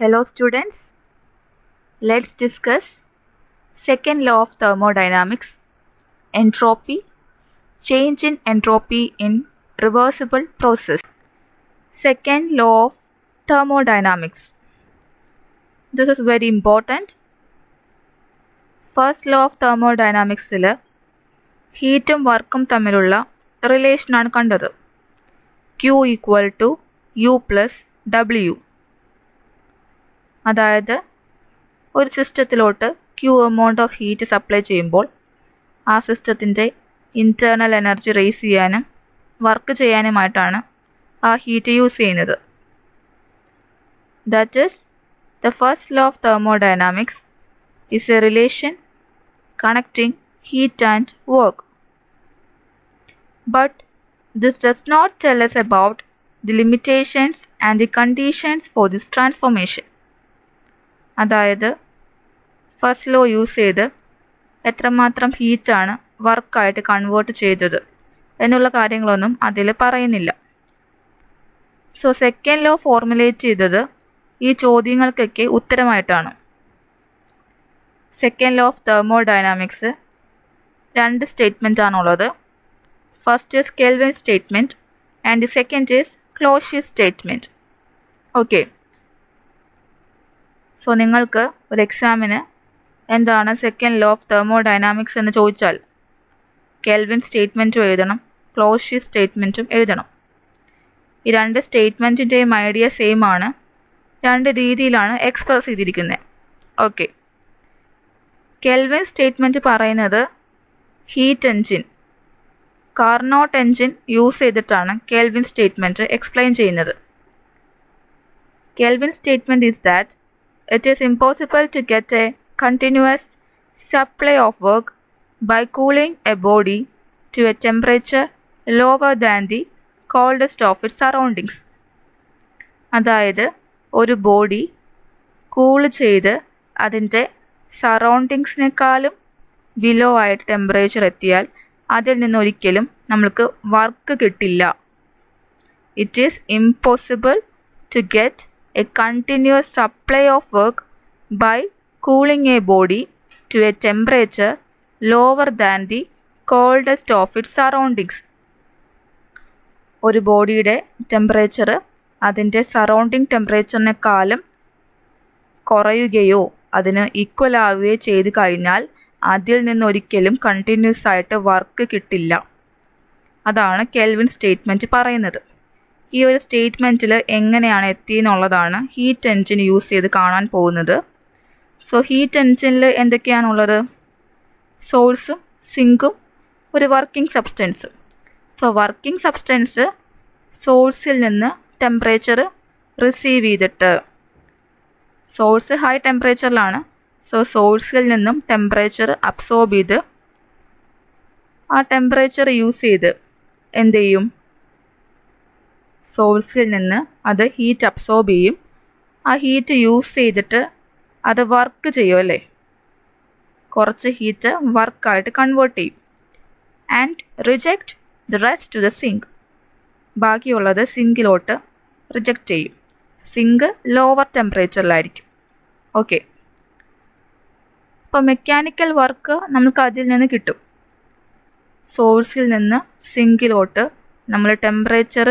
Hello students, let's discuss second law of thermodynamics, entropy, change in entropy in reversible process. Second law of thermodynamics. This is very important. First law of thermodynamics il ഹീറ്റും വർക്കും തമ്മിലുള്ള റിലേഷനാണ് കണ്ടത്. Q equal to U plus W. അതായത് ഒരു സിസ്റ്റത്തിലോട്ട് Q amount of heat supply ചെയ്യുമ്പോൾ ആ സിസ്റ്റത്തിൻ്റെ ഇൻറ്റേർണൽ എനർജി റേസ് ചെയ്യാനും വർക്ക് ചെയ്യാനുമായിട്ടാണ് ആ ഹീറ്റ് യൂസ് ചെയ്യുന്നത്. That is the first law of thermodynamics is a relation connecting heat and work. But this does not tell us about the limitations and the conditions for this transformation. അതായത് first law use ചെയ്ത് എത്രമാത്രം ഹീറ്റാണ് വർക്കായിട്ട് convert ചെയ്തത് എന്നുള്ള കാര്യങ്ങളൊന്നും അതിൽ പറയുന്നില്ല. So second law formulate ചെയ്തത് ഈ ചോദ്യങ്ങൾക്കൊക്കെ ഉത്തരമായിട്ടാണ്. സെക്കൻഡ് ലോ ഓഫ് തെർമോഡൈനാമിക്സ് രണ്ട് സ്റ്റേറ്റ്മെൻ്റ് ആണുള്ളത്. First is kelvin statement and the second is Clausius statement. Okay, so നിങ്ങൾക്ക് ഒരു എക്സാമിന് എന്താണ് സെക്കൻഡ് ലോ ഓഫ് തെർമോഡൈനാമിക്സ് എന്ന് ചോദിച്ചാൽ കെൽവിൻ സ്റ്റേറ്റ്മെൻറ്റും എഴുതണം, ക്ലോഷ്യസ് സ്റ്റേറ്റ്മെൻറ്റും എഴുതണം. ഈ രണ്ട് സ്റ്റേറ്റ്മെൻറ്റിൻ്റെയും ഐഡിയ സെയിം ആണ്, രണ്ട് രീതിയിലാണ് എക്സ്പ്രസ് ചെയ്തിരിക്കുന്നത്. ഓക്കെ, കെൽവിൻ സ്റ്റേറ്റ്മെൻറ്റ് പറയുന്നത് heat engine, Carnot engine use ചെയ്തിട്ടാണ് കെൽവിൻ സ്റ്റേറ്റ്മെൻറ്റ് എക്സ്പ്ലെയിൻ ചെയ്യുന്നത്. Kelvin statement is that it is impossible to get a continuous supply of work by cooling a body to a temperature lower than the coldest of its surroundings. അതായത് ഒരു body cool ചെയ്ത് അതിൻ്റെ സറൗണ്ടിങ്സിനേക്കാളും below ആയിട്ട് temperature എത്തിയാൽ അതിൽ നിന്നൊരിക്കലും നമ്മൾക്ക് work കിട്ടില്ല. It is impossible to get a continuous supply of work by cooling a body to a temperature lower than the coldest of its surroundings. ഒരു ബോഡിയുടെ ടെമ്പറേച്ചർ അതിൻ്റെ സറൗണ്ടിങ് ടെമ്പറേച്ചറിനേക്കാളും കുറയുകയോ അതിന് ഈക്വൽ ആവുകയോ ചെയ്ത് കഴിഞ്ഞാൽ അതിൽ നിന്നൊരിക്കലും കണ്ടിന്യൂസ് ആയിട്ട് വർക്ക് കിട്ടില്ല. അതാണ് കെൽവിൻ സ്റ്റേറ്റ്മെൻറ്റ് പറയുന്നത്. ഈ ഒരു സ്റ്റേറ്റ്മെൻറ്റിൽ എങ്ങനെയാണ് എത്തിയെന്നുള്ളതാണ് ഹീറ്റ് എൻജിൻ യൂസ് ചെയ്ത് കാണാൻ പോകുന്നത്. സോ ഹീറ്റ് എൻജിനിൽ എന്തൊക്കെയാണുള്ളത്? സോഴ്സും സിങ്കും ഒരു വർക്കിംഗ് സബ്സ്റ്റൻസും. സോ വർക്കിംഗ് സബ്സ്റ്റൻസ് സോഴ്സിൽ നിന്ന് ടെമ്പറേച്ചർ റിസീവ് ചെയ്തിട്ട്, സോഴ്സ് ഹൈ ടെമ്പറേച്ചറിലാണ്, സോ സോഴ്സിൽ നിന്നും ടെമ്പറേച്ചർ അബ്സോർബ് ചെയ്ത് ആ ടെമ്പറേച്ചർ യൂസ് ചെയ്ത് എന്ത് ചെയ്യും? സോഴ്സിൽ നിന്ന് അത് ഹീറ്റ് അബ്സോർബ് ചെയ്യും. ആ ഹീറ്റ് യൂസ് ചെയ്തിട്ട് അത് വർക്ക് ചെയ്യും അല്ലേ, കുറച്ച് ഹീറ്റ് വർക്കായിട്ട് കൺവേർട്ട് ചെയ്യും. And reject the rest to the sink. ബാക്കിയുള്ളത് സിങ്കിലോട്ട് റിജക്റ്റ് ചെയ്യും. സിങ്ക് ലോവർ ടെമ്പറേച്ചറിലായിരിക്കും. ഓക്കെ, അപ്പോൾ മെക്കാനിക്കൽ വർക്ക് നമുക്ക് അതിൽ നിന്ന് കിട്ടും. സോഴ്സിൽ നിന്ന് സിങ്കിലോട്ട് നമ്മൾ ടെമ്പറേച്ചർ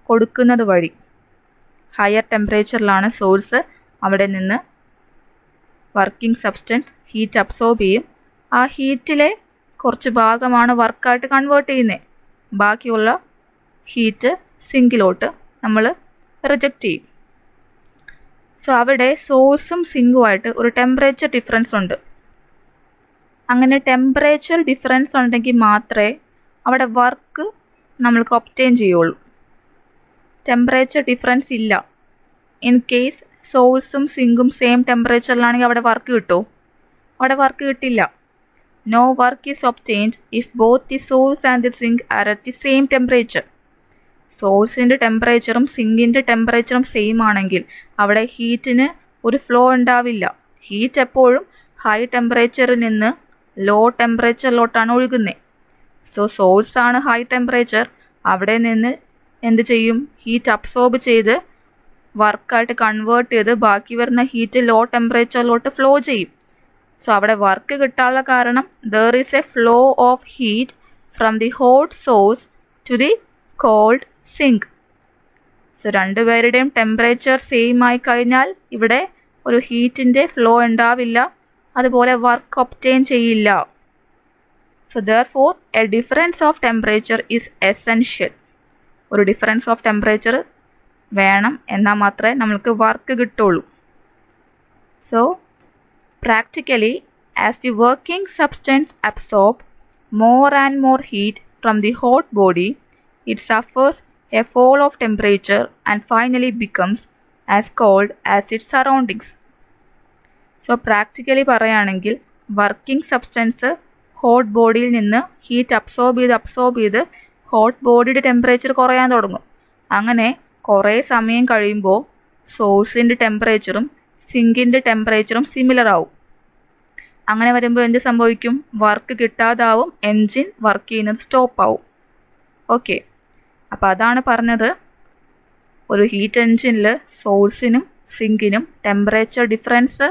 കൊടുക്കുന്നത് വഴി ഹയർ ടെമ്പറേച്ചറിലാണ് സോഴ്സ്, അവിടെ നിന്ന് വർക്കിംഗ് സബ്സ്റ്റൻസ് ഹീറ്റ് അബ്സോർബ് ചെയ്യും. ആ ഹീറ്റിലെ കുറച്ച് ഭാഗമാണ് വർക്കായിട്ട് കൺവേർട്ട് ചെയ്യുന്നത്. ബാക്കിയുള്ള ഹീറ്റ് സിങ്കിലോട്ട് നമ്മൾ റിജക്റ്റ് ചെയ്യും. സോ അവിടെ സോഴ്സും സിങ്കുമായിട്ട് ഒരു ടെമ്പറേച്ചർ ഡിഫറൻസ് ഉണ്ട്. അങ്ങനെ ടെമ്പറേച്ചർ ഡിഫറൻസ് ഉണ്ടെങ്കിൽ മാത്രമേ അവിടെ വർക്ക് നമ്മൾക്ക് ഒബ്റ്റെയിൻ ചെയ്യുള്ളൂ. ടെമ്പറേച്ചർ ഡിഫറൻസ് ഇല്ല, ഇൻ കേസ് സോഴ്സും സിങ്കും സെയിം ടെമ്പറേച്ചറിലാണെങ്കിൽ അവിടെ വർക്ക് കിട്ടുമോ? അവിടെ വർക്ക് കിട്ടില്ല. No work is obtained if both the source and the sink are at the same temperature. സോഴ്സിൻ്റെ ടെമ്പറേച്ചറും സിങ്കിൻ്റെ ടെമ്പറേച്ചറും സെയിം ആണെങ്കിൽ അവിടെ ഹീറ്റിന് ഒരു ഫ്ലോ ഉണ്ടാവില്ല. ഹീറ്റ് എപ്പോഴും ഹൈ ടെമ്പറേച്ചറിൽ നിന്ന് ലോ ടെമ്പറേച്ചറിലോട്ടാണ് ഒഴുകുന്നത്. സോ സോഴ്സാണ് ഹൈ ടെമ്പറേച്ചർ, അവിടെ നിന്ന് എന്ത് ചെയ്യും? ഹീറ്റ് അബ്സോർബ് ചെയ്ത് വർക്കായിട്ട് കൺവേർട്ട് ചെയ്ത് ബാക്കി വരുന്ന ഹീറ്റ് ലോ ടെമ്പറേച്ചറിലോട്ട് ഫ്ലോ ചെയ്യും. സോ അവിടെ വർക്ക് കിട്ടാനുള്ള കാരണം there is a flow of heat from the hot source to the cold sink. So രണ്ടുപേരുടെയും ടെമ്പറേച്ചർ സെയിം ആയി കഴിഞ്ഞാൽ ഇവിടെ ഒരു ഹീറ്റിൻ്റെ ഫ്ലോ ഉണ്ടാവില്ല, അതുപോലെ വർക്ക് ഒബ്റ്റെയിൻ ചെയ്യില്ല. So therefore a difference of temperature is essential. ഒരു ഡിഫറൻസ് ഓഫ് ടെമ്പറേച്ചർ വേണം, എന്നാൽ മാത്രമേ നമ്മൾക്ക് വർക്ക് കിട്ടുള്ളൂ. So practically as the working substance absorb more and more heat from the hot body, it suffers a fall of temperature and finally becomes as cold as its surroundings. So practically പറയുകയാണെങ്കിൽ working substance hot ബോഡിയിൽ നിന്ന് heat absorb ചെയ്ത് hot ബോഡിയുടെ temperature കുറയാൻ തുടങ്ങും. അങ്ങനെ കുറേ സമയം കഴിയുമ്പോൾ സോഴ്സിൻ്റെ ടെമ്പറേച്ചറും സിങ്കിൻ്റെ ടെമ്പറേച്ചറും സിമിലർ ആവും. അങ്ങനെ വരുമ്പോൾ എന്ത് സംഭവിക്കും? വർക്ക് കിട്ടാതാവും, എൻജിൻ വർക്ക് ചെയ്യുന്നത് സ്റ്റോപ്പ് ആവും. ഓക്കെ, അപ്പോൾ അതാണ് പറഞ്ഞത്, ഒരു ഹീറ്റ് എൻജിനിൽ സോഴ്സിനും സിങ്കിനും ടെമ്പറേച്ചർ ഡിഫറൻസ്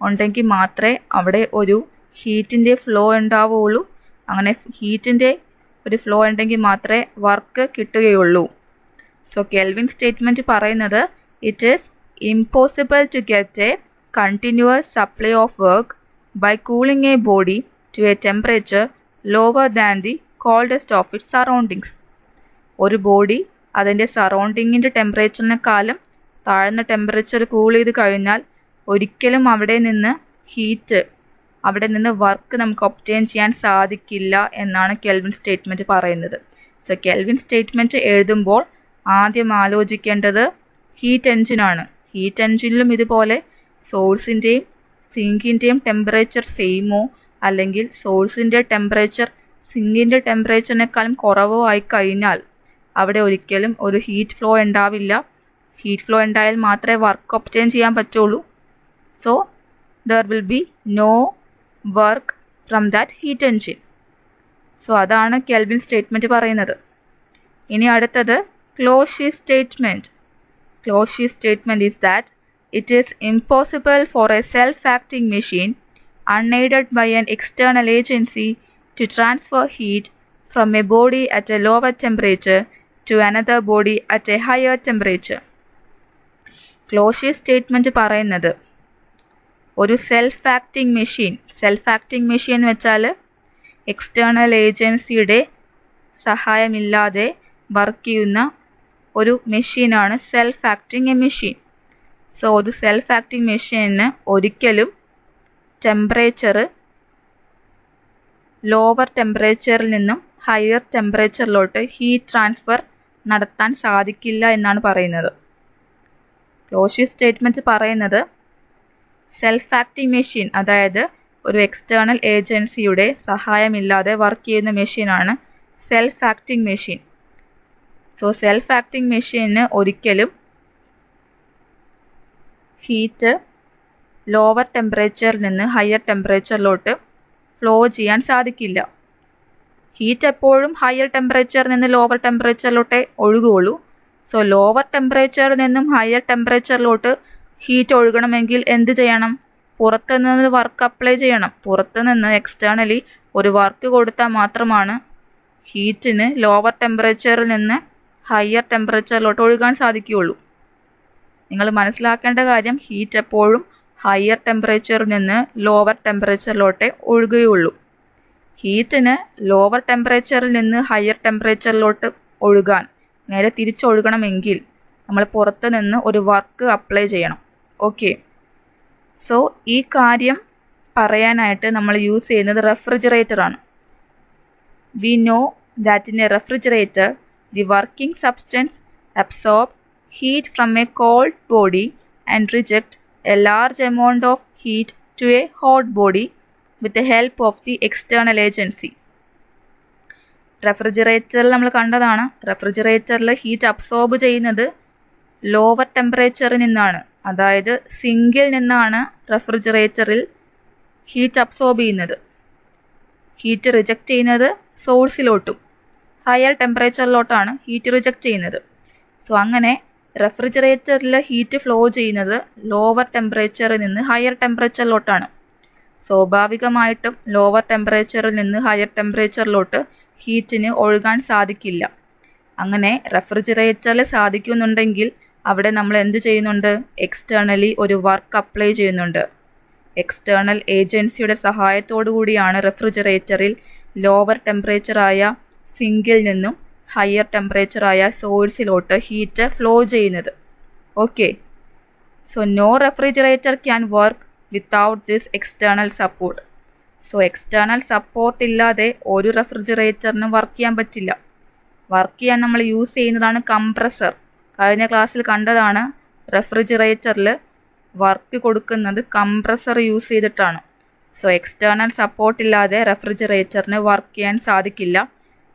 ഉണ്ടെങ്കിൽ മാത്രമേ അവിടെ ഒരു ഹീറ്റിൻ്റെ ഫ്ലോ ഉണ്ടാവുകയുള്ളൂ. അങ്ങനെ ഹീറ്റിൻ്റെ ഒരു ഫ്ലോ ഉണ്ടെങ്കിൽ മാത്രമേ വർക്ക് കിട്ടുകയുള്ളൂ. സോ കെൽവിൻ സ്റ്റേറ്റ്മെൻറ്റ് പറയുന്നത് it is impossible to get a continuous supply of work by cooling a body to a temperature lower than the coldest of its surroundings. ഒരു ബോഡി അതിൻ്റെ സറൗണ്ടിങ്ങിൻ്റെ ടെമ്പറേച്ചറിനെക്കാളും താഴ്ന്ന ടെമ്പറേച്ചർ കൂൾ ചെയ്ത് കഴിഞ്ഞാൽ ഒരിക്കലും അവിടെ നിന്ന് വർക്ക് നമുക്ക് ഒബ്റ്റെയിൻ ചെയ്യാൻ സാധിക്കില്ല എന്നാണ് കെൽവിൻ സ്റ്റേറ്റ്മെൻറ്റ് പറയുന്നത്. സോ കെൽവിൻ സ്റ്റേറ്റ്മെൻറ്റ് എഴുതുമ്പോൾ ആദ്യം ആലോചിക്കേണ്ടത് ഹീറ്റ് എൻജിനാണ്. ഹീറ്റ് എൻജിനിലും ഇതുപോലെ സോഴ്സിൻ്റെയും സിങ്കിൻ്റെയും ടെമ്പറേച്ചർ സെയിമോ അല്ലെങ്കിൽ സോഴ്സിൻ്റെ ടെമ്പറേച്ചർ സിങ്കിൻ്റെ ടെമ്പറേച്ചറിനേക്കാളും കുറവോ ആയി കഴിഞ്ഞാൽ അവിടെ ഒരിക്കലും ഒരു ഹീറ്റ് ഫ്ലോ ഉണ്ടാവില്ല. ഹീറ്റ് ഫ്ലോ ഉണ്ടായാൽ മാത്രമേ വർക്ക് ഒബ്റ്റെയിൻ ചെയ്യാൻ പറ്റുള്ളൂ. So there will be no work from that heat engine. So അതാണ് കെൽവിൻ സ്റ്റേറ്റ്മെൻറ്റ് പറയുന്നത്. ഇനി അടുത്തത് Clausius statement. Clausius statement is that it is impossible for a self-acting machine unaided by an external agency to transfer heat from a body at a lower temperature to another body at a higher temperature. Clausius statement പറയുന്നത് ഒരു self acting machine എന്ന് വെച്ചാൽ external ഏജൻസിയുടെ സഹായമില്ലാതെ work ചെയ്യുന്ന ഒരു മെഷീനാണ് self acting machine. So ഒരു സെൽഫ് ആക്ടിംഗ് മെഷീനിന് ഒരിക്കലും ടെമ്പറേച്ചർ ലോവർ ടെമ്പറേച്ചറിൽ നിന്നും ഹയർ ടെമ്പറേച്ചറിലോട്ട് ഹീറ്റ് ട്രാൻസ്ഫർ നടത്താൻ സാധിക്കില്ല എന്നാണ് പറയുന്നത്. ക്ലോഷ്യസ് സ്റ്റേറ്റ്മെൻറ്റ് പറയുന്നത് സെൽഫ് ആക്ടിംഗ് മെഷീൻ, അതായത് ഒരു എക്സ്റ്റേണൽ ഏജൻസിയുടെ സഹായമില്ലാതെ വർക്ക് ചെയ്യുന്ന മെഷീനാണ് self acting machine. So self acting മെഷീനിന് ഒരിക്കലും ഹീറ്റ് ലോവർ ടെമ്പറേച്ചറിൽ നിന്ന് ഹയർ ടെമ്പറേച്ചറിലോട്ട് ഫ്ലോ ചെയ്യാൻ സാധിക്കില്ല. ഹീറ്റ് എപ്പോഴും ഹയർ ടെമ്പറേച്ചറിൽ നിന്ന് ലോവർ ടെമ്പറേച്ചറിലോട്ടേ ഒഴുകുകയുള്ളൂ. സോ ലോവർ ടെമ്പറേച്ചറിൽ നിന്നും ഹയർ ടെമ്പറേച്ചറിലോട്ട് ഹീറ്റ് ഒഴുകണമെങ്കിൽ എന്ത് ചെയ്യണം? പുറത്ത് നിന്ന് വർക്ക് അപ്ലൈ ചെയ്യണം. പുറത്ത് നിന്ന് എക്സ്റ്റേണലി ഒരു വർക്ക് കൊടുത്താൽ മാത്രമാണ് ഹീറ്റിന് ലോവർ ടെമ്പറേച്ചറിൽ നിന്ന് ഹയർ ടെമ്പറേച്ചറിലോട്ട് ഒഴുകാൻ സാധിക്കുകയുള്ളൂ. നിങ്ങൾ മനസ്സിലാക്കേണ്ട കാര്യം ഹീറ്റ് എപ്പോഴും ഹയർ ടെമ്പറേച്ചറിൽ നിന്ന് ലോവർ ടെമ്പറേച്ചറിലോട്ടേ ഒഴുകുകയുള്ളൂ. ഹീറ്റിന് ലോവർ ടെമ്പറേച്ചറിൽ നിന്ന് ഹയർ ടെമ്പറേച്ചറിലോട്ട് ഒഴുകാൻ, നേരെ തിരിച്ചൊഴുകണമെങ്കിൽ നമ്മൾ പുറത്ത് നിന്ന് ഒരു വർക്ക് അപ്ലൈ ചെയ്യണം. ഓക്കെ, സോ ഈ കാര്യം പറയാനായിട്ട് നമ്മൾ യൂസ് ചെയ്യുന്നത് റെഫ്രിജറേറ്ററാണ്. We know that in a refrigerator the working substance absorb heat from a cold body and reject a large amount of heat to a hot body with the help of the external agency. റെഫ്രിജറേറ്ററിൽ നമ്മൾ കണ്ടതാണ്, റെഫ്രിജറേറ്ററിൽ heat absorb ചെയ്യുന്നത് lower ടെമ്പറേച്ചറിൽ നിന്നാണ്. അതായത് സിങ്കിൽ നിന്നാണ് റെഫ്രിജറേറ്ററിൽ heat absorb ചെയ്യുന്നത്. Heat reject ചെയ്യുന്നത് സോഴ്സിലോട്ടും higher ടെമ്പറേച്ചറിലോട്ടാണ് heat reject ചെയ്യുന്നത്. സോ അങ്ങനെ റെഫ്രിജറേറ്ററിൽ ഹീറ്റ് ഫ്ലോ ചെയ്യുന്നത് ലോവർ ടെമ്പറേച്ചറിൽ നിന്ന് ഹയർ ടെമ്പറേച്ചറിലോട്ടാണ്. സ്വാഭാവികമായിട്ടും ലോവർ ടെമ്പറേച്ചറിൽ നിന്ന് ഹയർ ടെമ്പറേച്ചറിലോട്ട് ഹീറ്റിന് ഒഴുകാൻ സാധിക്കില്ല. അങ്ങനെ റെഫ്രിജറേറ്ററിൽ സാധിക്കുന്നുണ്ടെങ്കിൽ അവിടെ നമ്മൾ എന്ത് ചെയ്യുന്നുണ്ട്? എക്സ്റ്റേണലി ഒരു വർക്ക് അപ്ലൈ ചെയ്യുന്നുണ്ട്. എക്സ്റ്റേണൽ ഏജൻസിയുടെ സഹായത്തോടു കൂടിയാണ് റെഫ്രിജറേറ്ററിൽ ലോവർ ടെമ്പറേച്ചറായ സിങ്കിൽ നിന്നും ഹയർ ടെമ്പറേച്ചറായ സോഴ്സിലോട്ട് ഹീറ്റ് ഫ്ലോ ചെയ്യുന്നത്. Okay, so no refrigerator can work without this external support. So external support ഇല്ലാതെ ഒരു റെഫ്രിജറേറ്ററിന് വർക്ക് ചെയ്യാൻ പറ്റില്ല. വർക്ക് ചെയ്യാൻ നമ്മൾ യൂസ് ചെയ്യുന്നതാണ് കംപ്രസർ. കഴിഞ്ഞ ക്ലാസ്സിൽ കണ്ടതാണ്, റെഫ്രിജറേറ്ററിൽ വർക്ക് കൊടുക്കുന്നത് കംപ്രസർ യൂസ് ചെയ്തിട്ടാണ്. സോ എക്സ്റ്റേണൽ സപ്പോർട്ട് ഇല്ലാതെ റെഫ്രിജറേറ്ററിന് വർക്ക് ചെയ്യാൻ സാധിക്കില്ല.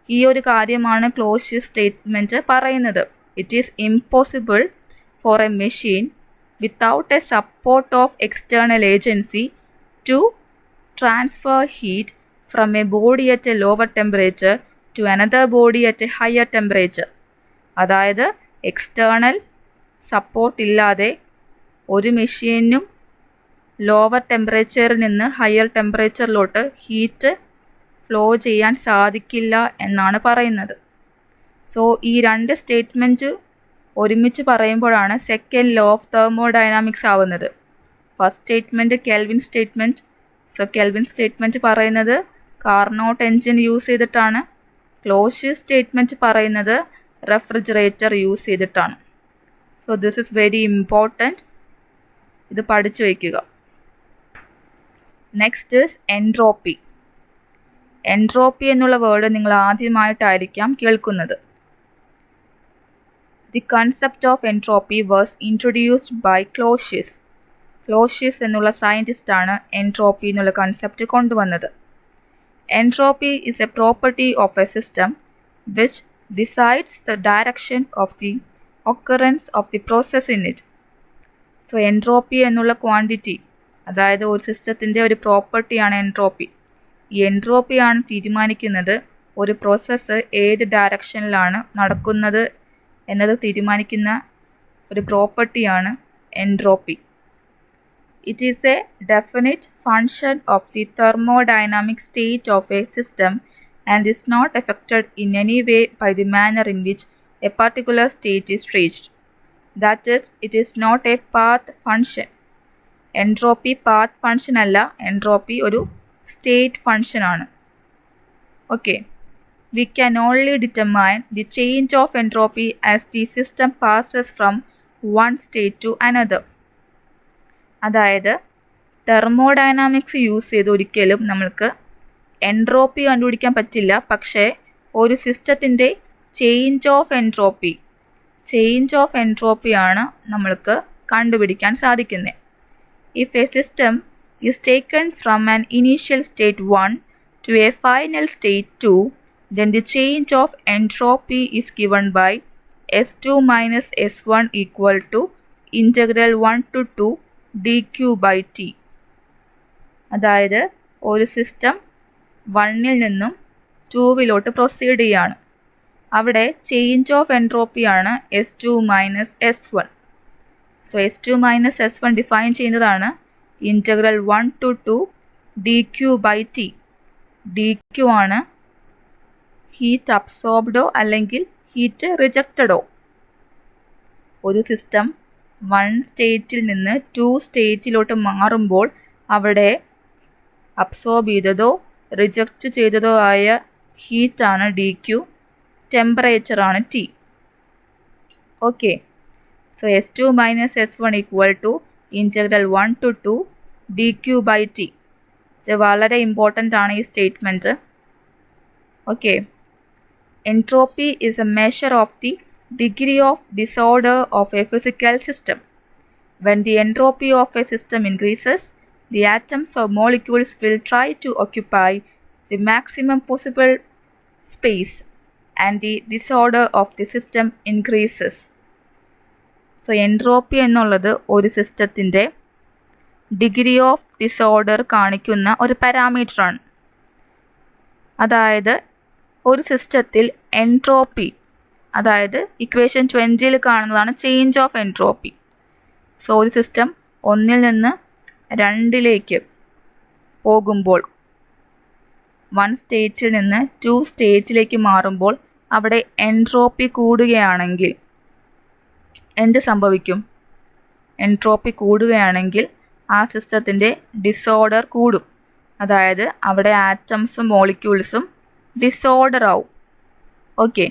ഈ ഒരു കാര്യമാണ് ക്ലോഷ്യസ് സ്റ്റേറ്റ്മെൻറ്റ് പറയുന്നത്. It is impossible for a machine without a support of external agency to transfer heat from a body at a lower temperature to another body at a higher temperature. അതായത് external support ഇല്ലാതെ ഒരു മെഷീനും lower ടെമ്പറേച്ചറിൽ നിന്ന് higher ടെമ്പറേച്ചറിലോട്ട് heat flow ചെയ്യാൻ സാധിക്കില്ല എന്നാണ് പറയുന്നത്. സോ ഈ രണ്ട് സ്റ്റേറ്റ്മെൻറ്റ് ഒരുമിച്ച് പറയുമ്പോഴാണ് സെക്കൻഡ് ലോ ഓഫ് തെർമോഡൈനാമിക്സ് ആവുന്നത്. First statement Kelvin statement. So Kelvin statement പറയുന്നത് കാർനോട്ട് എൻജിൻ യൂസ് ചെയ്തിട്ടാണ്. ക്ലോഷ്യസ് സ്റ്റേറ്റ്മെൻറ്റ് പറയുന്നത് റെഫ്രിജറേറ്റർ യൂസ് ചെയ്തിട്ടാണ്. So this is very important. ഇത് പഠിച്ചു വയ്ക്കുക. Next is entropy. എൻട്രോപ്പി എന്നുള്ള വേർഡ് നിങ്ങൾ ആദ്യമായിട്ടായിരിക്കാം കേൾക്കുന്നത്. The concept of entropy was introduced by Clausius. Clausius എന്നുള്ള സയൻറ്റിസ്റ്റാണ് എൻട്രോപ്പി എന്നുള്ള കൺസെപ്റ്റ് കൊണ്ടുവന്നത്. Entropy is a property of a system which decides the direction of the occurrence of the process in it. So entropy എന്നുള്ള quantity, അതായത് ഒരു സിസ്റ്റത്തിൻ്റെ ഒരു പ്രോപ്പർട്ടിയാണ് എൻട്രോപ്പി. ഈ എൻട്രോപ്പിയാണ് തീരുമാനിക്കുന്നത് ഒരു പ്രോസസ്സ് ഏത് ഡയറക്ഷനിലാണ് നടക്കുന്നത് എന്നത് തീരുമാനിക്കുന്ന ഒരു പ്രോപ്പർട്ടിയാണ് entropy. It is A definite function of the thermodynamic state of a system and is not affected in any way by the manner in which a particular state is reached. That is, it is not a path function. Entropy path function അല്ല, entropy ഒരു state function ആണ്. Okay, we can only determine the change of entropy as the system passes from one state to another. അതായത് thermodynamics use ചെയ്ത് ഒരിക്കലും നമ്മൾക്ക് entropy കണ്ടുപിടിക്കാൻ പറ്റില്ല. പക്ഷേ ഒരു സിസ്റ്റത്തിൻ്റെ ചേഞ്ച് ഓഫ് എൻട്രോപ്പിയാണ് നമ്മൾക്ക് കണ്ടുപിടിക്കാൻ സാധിക്കുന്നത്. If a system is taken from an initial state 1 to a final state 2, then the change of entropy is given by S2 minus S1 equal to integral 1 to 2 dq by t. അതായത് ഒരു system 1ൽ നിന്നും 2വിലോട്ട് proceed ചെയ്യാണ്. അവിടെ change of എൻട്രോപ്പിയാണ് S2 minus S1. സോ S2 minus S1 define ചെയ്യുന്നതാണ് integral 1 to 2 dq by t. dq ആണ് ഹീറ്റ് അബ്സോർബ്ഡോ അല്ലെങ്കിൽ ഹീറ്റ് റിജക്റ്റഡോ. ഒരു സിസ്റ്റം 1 സ്റ്റേറ്റിൽ നിന്ന് 2 സ്റ്റേറ്റിലോട്ട് മാറുമ്പോൾ അവിടെ അബ്സോർബ് ചെയ്തതോ റിജക്റ്റ് ചെയ്തതോ ആയ ഹീറ്റാണ് dq, ടെമ്പറേച്ചറാണ് T. Okay, so S2 minus S1 equal to integral 1 to 2 dq by t. ഇത് വളരെ ഇമ്പോർട്ടൻ്റ് ആണ് ഈ statement. Okay, entropy is A measure of the degree of disorder of A physical system. When the entropy of a system increases, the atoms or molecules will try to occupy the maximum possible space and the disorder of the system increases. So entropy എന്നുള്ളത് ഒരു സിസ്റ്റത്തിൻ്റെ degree of disorder കാണിക്കുന്ന ഒരു പാരാമീറ്ററാണ്. അതായത് ഒരു സിസ്റ്റത്തിൽ entropy അതായത് ഇക്വേഷൻ 20 കാണുന്നതാണ് ചേഞ്ച് ഓഫ് എൻട്രോപ്പി. സോ ഒരു സിസ്റ്റം 1 നിന്ന് 2 പോകുമ്പോൾ 1 സ്റ്റേറ്റിൽ നിന്ന് 2 സ്റ്റേറ്റിലേക്ക് മാറുമ്പോൾ അവിടെ എൻട്രോപ്പി കൂടുകയാണെങ്കിൽ എന്ത് സംഭവിക്കും? എൻട്രോപ്പി കൂടുകയാണെങ്കിൽ ആ സിസ്റ്റത്തിൻ്റെ ഡിസോർഡർ കൂടും. അതായത് അവിടെ ആറ്റംസും മോളിക്യൂൾസും ഡിസോർഡർ ആവും. ഓക്കെ,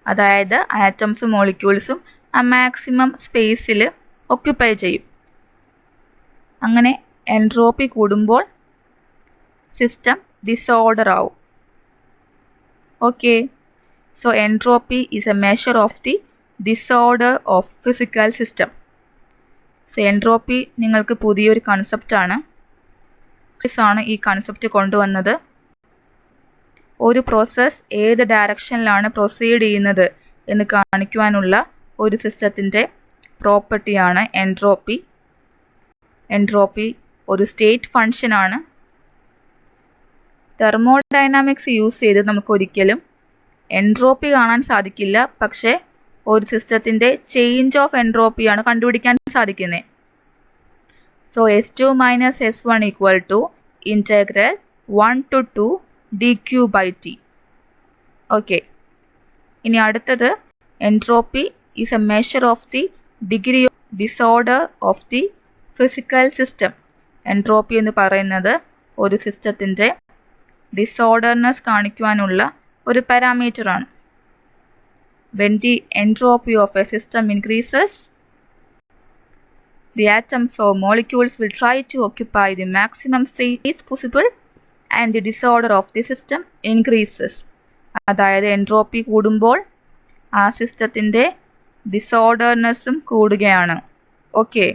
അതായത് ആറ്റംസും മോളിക്യൂൾസും ആ മാക്സിമം സ്പേസിൽ ഒക്യുപ്പൈ ചെയ്യും. അങ്ങനെ എൻട്രോപ്പി കൂടുമ്പോൾ സിസ്റ്റം ഡിസോർഡർ ആവും. Okay, so entropy is A measure of the disorder of physical system. So entropy നിങ്ങൾക്ക് പുതിയൊരു കൺസെപ്റ്റാണ്. ആണ് ഈ കൺസെപ്റ്റ് കൊണ്ടുവന്നത്. ഒരു പ്രോസസ്സ് ഏത് ഡയറക്ഷനിലാണ് പ്രൊസീഡ് ചെയ്യുന്നത് എന്ന് കാണിക്കുവാനുള്ള ഒരു സിസ്റ്റത്തിൻ്റെ പ്രോപ്പർട്ടിയാണ് എൻട്രോപ്പി. എൻട്രോപ്പി ഒരു സ്റ്റേറ്റ് ഫംഗ്ഷനാണ്. തെർമോഡൈനാമിക്സ് യൂസ് ചെയ്ത് നമുക്കൊരിക്കലും എൻട്രോപ്പി കാണാൻ സാധിക്കില്ല, പക്ഷേ ഒരു സിസ്റ്റത്തിൻ്റെ ചേഞ്ച് ഓഫ് എൻട്രോപ്പിയാണ് കണ്ടുപിടിക്കാൻ സാധിക്കുന്നത്. So S2 minus S1 equal to integral 1 to 2 dq/t. Okay, ഇനി അടുത്തത് entropy is A measure of the degree of disorder of the physical system. Entropy എന്ന് പറയുന്നത് ഒരു സിസ്റ്റത്തിൻ്റെ ഡിസോർഡർനെസ് കാണിക്കുവാനുള്ള ഒരു പാരാമീറ്ററാണ്. When the entropy of a system increases, the atoms or molecules will try to occupy the maximum space possible and the disorder of the system increases. അതായത് entropy കൂടുമ്പോൾ ആ സിസ്റ്റത്തിൻ്റെ ഡിസോർഡർനെസ്സും കൂടുകയാണ്. ഓക്കെ,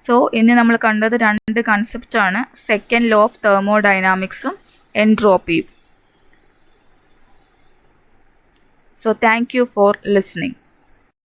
സോ ഇനി നമ്മൾ കണ്ടത് 2 കൺസെപ്റ്റാണ്, സെക്കൻഡ് ലോ ഓഫ് തെർമോഡൈനാമിക്സും എൻട്രോപ്പിയും. So thank you for listening.